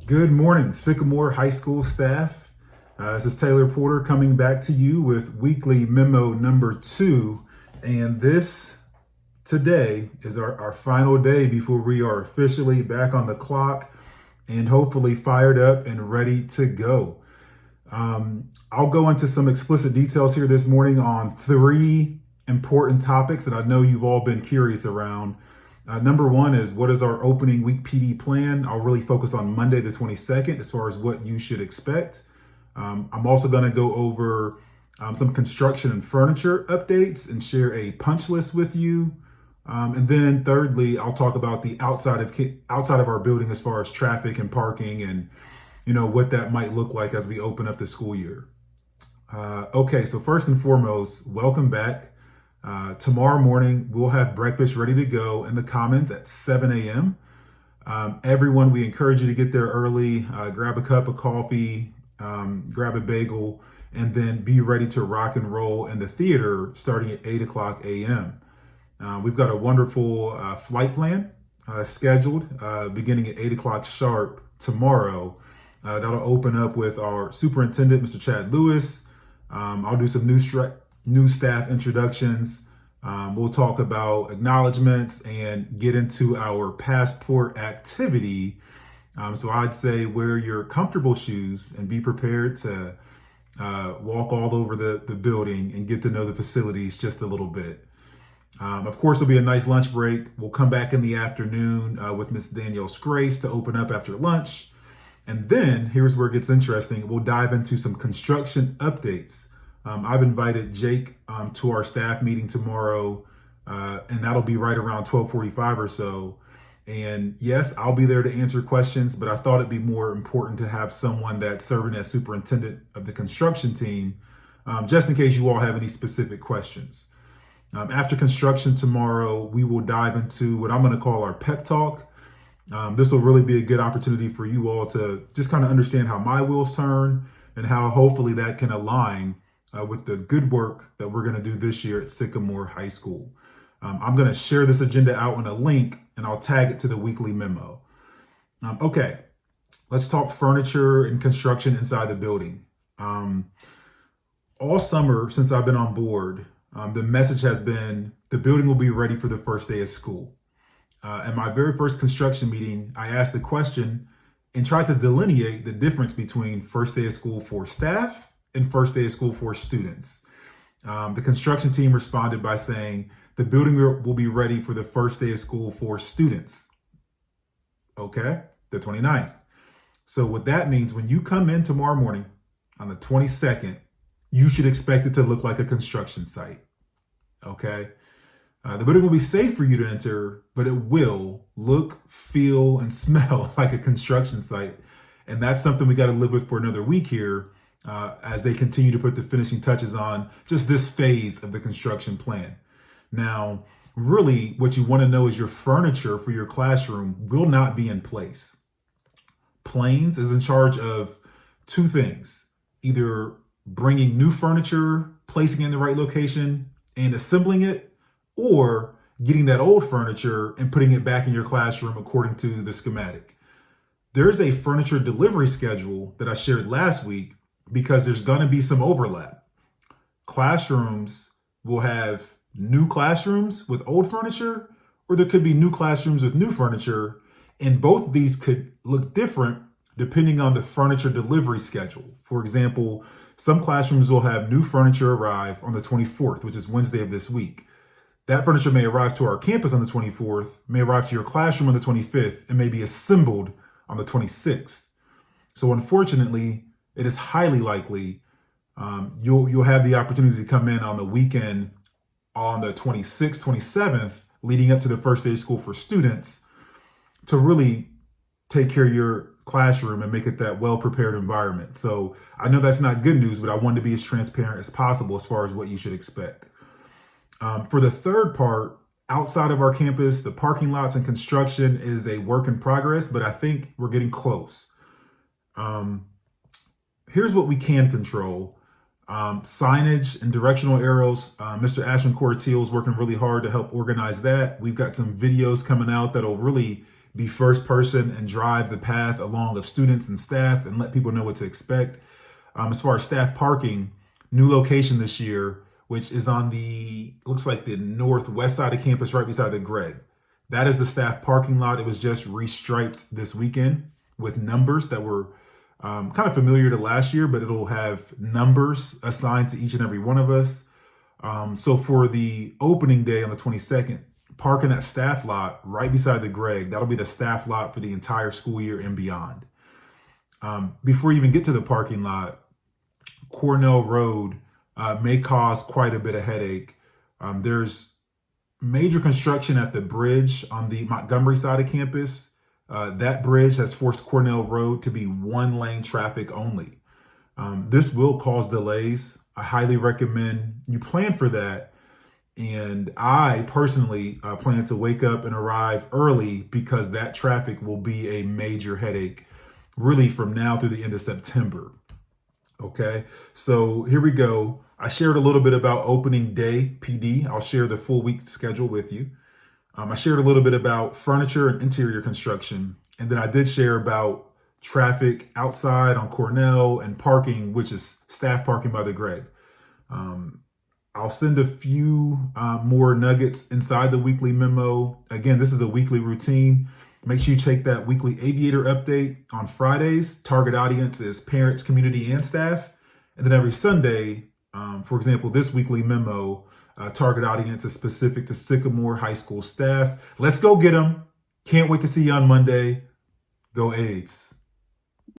Good morning, Sycamore High School staff. This is Taylor Porter coming back to you with weekly memo number 2. And this today is our final day before we are officially back on the clock and hopefully fired up and ready to go. I'll go into some explicit details here this morning on 3 important topics that I know you've all been curious around. Number 1 is, what is our opening week PD plan? I'll really focus on Monday the 22nd as far as what you should expect. I'm also going to go over some construction and furniture updates and share a punch list with you. And then thirdly, I'll talk about the outside of our building as far as traffic and parking and what that might look like as we open up the school year. Okay, so first and foremost, welcome back. Tomorrow morning, we'll have breakfast ready to go in the Commons at 7 a.m. Everyone, we encourage you to get there early, grab a cup of coffee, grab a bagel, and then be ready to rock and roll in the theater starting at 8 o'clock a.m. We've got a wonderful flight plan scheduled beginning at 8 o'clock sharp tomorrow. That'll open up with our superintendent, Mr. Chad Lewis. I'll do some new staff introductions. We'll talk about acknowledgments and get into our passport activity. So I'd say wear your comfortable shoes and be prepared to walk all over the building and get to know the facilities just a little bit. Of course, there'll be a nice lunch break. We'll come back in the afternoon with Miss Danielle Scrace to open up after lunch. And then here's where it gets interesting. We'll dive into some construction updates. I've invited Jake to our staff meeting tomorrow, and that'll be right around 12:45 or so. And yes, I'll be there to answer questions, but I thought it'd be more important to have someone that's serving as superintendent of the construction team, just in case you all have any specific questions. After construction tomorrow, we will dive into what I'm going to call our pep talk. This will really be a good opportunity for you all to just kind of understand how my wheels turn and how hopefully that can align with the good work that we're going to do this year at Sycamore High School. I'm going to share this agenda out on a link and I'll tag it to the weekly memo. Okay, let's talk furniture and construction inside the building. All summer since I've been on board, the message has been the building will be ready for the first day of school. At my very first construction meeting, I asked the question and tried to delineate the difference between first day of school for staff and first day of school for students. The construction team responded by saying the building will be ready for the first day of school for students. Okay, the 29th. So what that means, when you come in tomorrow morning on the 22nd, you should expect it to look like a construction site. Okay. The building will be safe for you to enter, but it will look, feel, and smell like a construction site. And that's something we got to live with for another week here as they continue to put the finishing touches on just this phase of the construction plan. Now, really, what you want to know is your furniture for your classroom will not be in place. Plains is in charge of 2 things, either bringing new furniture, placing it in the right location, and assembling it, or getting that old furniture and putting it back in your classroom according to the schematic. There's a furniture delivery schedule that I shared last week because there's going to be some overlap. Classrooms will have new classrooms with old furniture, or there could be new classrooms with new furniture, and both of these could look different depending on the furniture delivery schedule. For example, some classrooms will have new furniture arrive on the 24th, which is Wednesday of this week. That furniture may arrive to our campus on the 24th, may arrive to your classroom on the 25th, and may be assembled on the 26th. So unfortunately, it is highly likely you'll have the opportunity to come in on the weekend on the 26th, 27th, leading up to the first day of school for students, to really take care of your classroom and make it that well-prepared environment. So I know that's not good news, but I wanted to be as transparent as possible as far as what you should expect. For the third part, outside of our campus, the parking lots and construction is a work in progress, but I think we're getting close. Here's what we can control. Signage and directional arrows. Mr. Ashman Corteil is working really hard to help organize that. We've got some videos coming out that'll really be first person and drive the path along of students and staff and let people know what to expect. As far as staff parking, new location this year, which is on looks like the northwest side of campus, right beside the Greg. That is the staff parking lot. It was just restriped this weekend with numbers that were kind of familiar to last year, but it'll have numbers assigned to each and every one of us. So for the opening day on the 22nd, park in that staff lot right beside the Greg. That'll be the staff lot for the entire school year and beyond. Before you even get to the parking lot, Cornell Road may cause quite a bit of headache. There's major construction at the bridge on the Montgomery side of campus. That bridge has forced Cornell Road to be one lane traffic only. This will cause delays. I highly recommend you plan for that. And I personally plan to wake up and arrive early because that traffic will be a major headache really from now through the end of September. Okay, so here we go. I shared a little bit about opening day PD. I'll share the full week schedule with you. I shared a little bit about furniture and interior construction. And then I did share about traffic outside on Cornell and parking, which is staff parking by the Greg. I'll send a few more nuggets inside the weekly memo. Again, this is a weekly routine. Make sure you take that weekly aviator update on Fridays. Target audience is parents, community, and staff. And then every Sunday, for example, this weekly memo, target audience is specific to Sycamore High School staff. Let's go get them. Can't wait to see you on Monday. Go Aves.